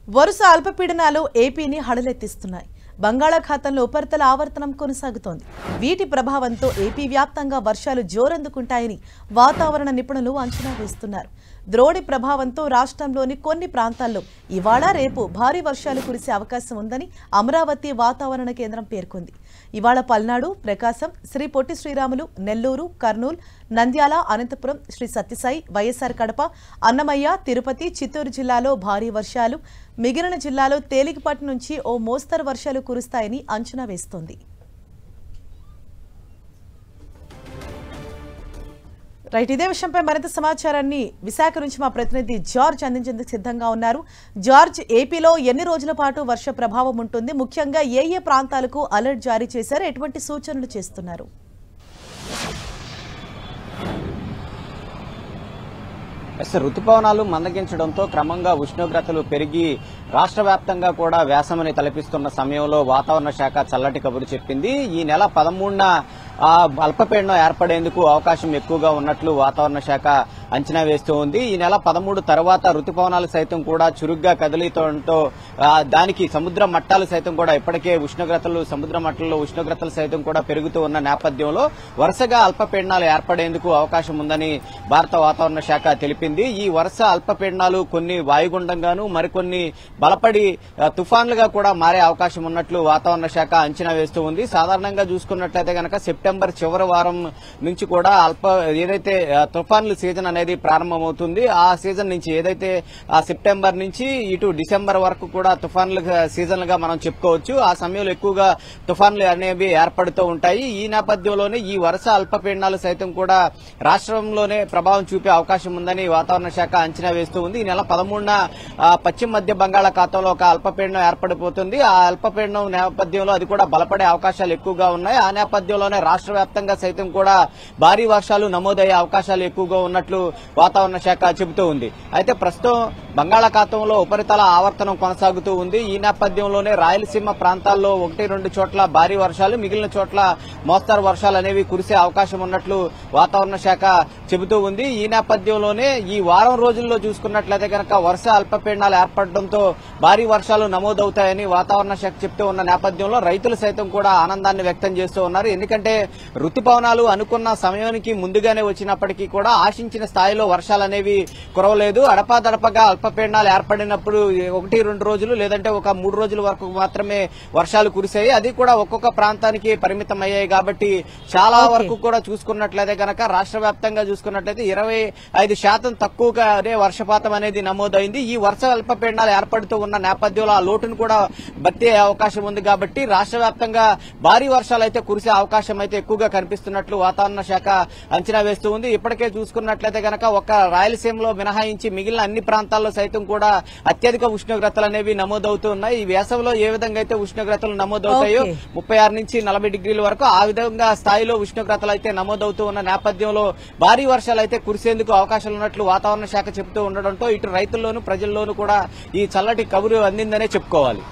వరుస అల్పపీడనాలు ఏపీని హడలెత్తిస్తున్నాయి. బంగాళాఖాతంలో ఉపరితల ఆవర్తనం కొనసాగుతోంది. వీటి ప్రభావంతో ఏపీ వ్యాప్తంగా వర్షాలు జోరందుకుంటాయని వాతావరణ నిపుణులు అంచనా వేస్తున్నారు. ద్రోణి ప్రభావంతో రాష్ట్రంలోని కొన్ని ప్రాంతాల్లో ఇవాళ రేపు భారీ వర్షాలు కురిసే అవకాశం ఉందని అమరావతి వాతావరణ కేంద్రం పేర్కొంది. ఇవాళ పల్నాడు, ప్రకాశం, శ్రీ పొట్టి శ్రీరాములు, నెల్లూరు, కర్నూలు, నంద్యాల, అనంతపురం, శ్రీ సత్యసాయి, వైఎస్ఆర్ కడప, అన్నమయ్య, తిరుపతి, చిత్తూరు జిల్లాలో భారీ వర్షాలు, మిగిలిన జిల్లాలో తేలికపాటి నుంచి ఓ మోస్తరు వర్షాలు కురుస్తాయని అంచనా వేస్తోంది. రైట్, ఇదే విషయంపై మరింత సమాచారాన్ని విశాఖ నుంచి మా ప్రతినిధి జార్జ్ అందించేందుకు సిద్ధంగా ఉన్నారు. జార్జ్, ఏపీలో ఎన్ని రోజుల పాటు వర్ష ప్రభావం ఉంటుంది? ముఖ్యంగా ఏ ప్రాంతాలకు అలర్ట్ జారీ చేశారు? ఎటువంటి సూచనలు చేస్తున్నారు? రుతుపవనాలు మందగించడంతో క్రమంగా ఉష్ణోగ్రతలు పెరిగి రాష్ట్ర వ్యాప్తంగా కూడా వేసవిని తలపిస్తున్న సమయంలో వాతావరణ శాఖ చల్లటి కబురు చెప్పింది. ఈ నెల 13న అల్పపీడనం ఏర్పడేందుకు అవకాశం ఎక్కువగా ఉన్నట్లు వాతావరణ శాఖ అంచనా వేస్తూ ఉంది. ఈ నెల 13 తర్వాత రుతుపవనాలు సైతం కూడా చురుగ్గా కదిలితో దానికి సముద్ర మట్టాలు సైతం కూడా ఇప్పటికే సముద్ర మట్టాల్లో ఉష్ణోగ్రతలు సైతం కూడా పెరుగుతూ ఉన్న నేపథ్యంలో వరుసగా అల్పపీడనాలు ఏర్పడేందుకు అవకాశం ఉందని భారత వాతావరణ శాఖ తెలిపింది. ఈ వరుస అల్పపీడనాలు కొన్ని వాయుగుండంగాను మరికొన్ని బలపడి తుఫాన్లుగా కూడా మారే అవకాశం ఉన్నట్లు వాతావరణ శాఖ అంచనా వేస్తూ ఉంది. సాధారణంగా చూసుకున్నట్లయితే గనక సెప్టెంబర్ చివరి వారం నుంచి కూడా ఏదైతే తుఫాన్లు సీజన్ అనేది ప్రారంభమవుతుంది. ఆ సీజన్ నుంచి ఏదైతే సెప్టెంబర్ నుంచి ఇటు డిసెంబర్ వరకు కూడా తుఫాన్ల సీజన్లుగా మనం చెప్పుకోవచ్చు. ఆ సమయంలో ఎక్కువగా తుఫాన్లు అనేవి ఏర్పడుతూ ఉంటాయి. ఈ నేపథ్యంలోనే ఈ వరుస అల్పపీడనాలు సైతం కూడా రాష్ట్రంలోనే ప్రభావం చూపే అవకాశం ఉందని వాతావరణ శాఖ అంచనా వేస్తూ ఉంది. ఈ నెల 13న పశ్చిమ మధ్య బంగాళాఖాతంలో ఒక అల్పపీడనం ఏర్పడిపోతుంది. ఆ అల్పపీడనం నేపథ్యంలో అది కూడా బలపడే అవకాశాలు ఎక్కువగా ఉన్నాయి. ఆ నేపథ్యంలోనే రాష్ట్ర వ్యాప్తంగా సైతం కూడా భారీ వర్షాలు నమోదయ్యే అవకాశాలు ఎక్కువగా ఉన్నట్లు వాతావరణ శాఖ చెబుతూ ఉంది. అయితే ప్రస్తుతం బంగాళాఖాతంలో ఉపరితల ఆవర్తనం కొనసాగుతూ ఉంది. ఈ నేపథ్యంలోనే రాయలసీమ ప్రాంతాల్లో 1-2 చోట్ల భారీ వర్షాలు, మిగిలిన చోట్ల మోస్తరు వర్షాలు అనేవి కురిసే అవకాశం ఉన్నట్లు వాతావరణ శాఖ చెబుతూ ఉంది. ఈ నేపథ్యంలోనే ఈ వారం రోజుల్లో చూసుకున్నట్లయితే కనుక వరుస అల్పపీడనాలు ఏర్పడడంతో భారీ వర్షాలు నమోదవుతాయని వాతావరణ శాఖ చెబుతూ ఉన్న నేపథ్యంలో రైతులు సైతం కూడా ఆనందాన్ని వ్యక్తం చేస్తూ ఉన్నారు. ఎందుకంటే రుతుపవనాలు అనుకున్న సమయానికి ముందుగానే వచ్చినప్పటికీ కూడా ఆశించిన స్థాయిలో వర్షాలు అనేవి కురవలేదు. అడపాదడపగా అల్పపీడనాలు ఏర్పడినప్పుడు 1-2 రోజులు లేదంటే ఒక 3 రోజుల వరకు మాత్రమే వర్షాలు కురిశాయి. అది కూడా ఒక్కొక్క ప్రాంతానికి పరిమితం అయ్యాయి. కాబట్టి చాలా వరకు కూడా చూసుకున్నట్లయితే కనుక రాష్ట్ర వ్యాప్తంగా చూసుకున్నట్లయితే 25% తక్కువగానే వర్షపాతం అనేది నమోదైంది. ఈ వర్ష అల్పపీడనాలు ఏర్పడుతూ ఉన్న నేపథ్యంలో ఆ లోటును కూడా భర్తీ అయ్యే అవకాశం ఉంది. కాబట్టి రాష్ట్ర వ్యాప్తంగా భారీ వర్షాలు అయితే కురిసే అవకాశం అయితే ఎక్కువగా కనిపిస్తున్నట్లు వాతావరణ శాఖ అంచనా వేస్తూ ఉంది. ఇప్పటికే చూసుకున్నట్లయితే కనుక ఒక రాయలసీమలో మినహాయించి మిగిలిన అన్ని ప్రాంతాల్లో సైతం కూడా అత్యధిక ఉష్ణోగ్రతలు అనేవి నమోదవుతూ ఉన్నాయి. ఈ వేసవిలో ఏ విధంగా అయితే ఉష్ణోగ్రతలు నమోదవుతాయో 36 నుంచి 40 డిగ్రీల వరకు ఆ విధంగా స్థాయిలో ఉష్ణోగ్రతలు అయితే నమోదవుతూ ఉన్న నేపథ్యంలో భారీ వర్షాలు అయితే కురిసేందుకు అవకాశాలు ఉన్నట్లు వాతావరణ శాఖ చెబుతూ ఉండడంతో ఇటు రైతుల్లోనూ ప్రజల్లోనూ కూడా ఈ చల్లటి కబురు అందిందనే చెప్పుకోవాలి.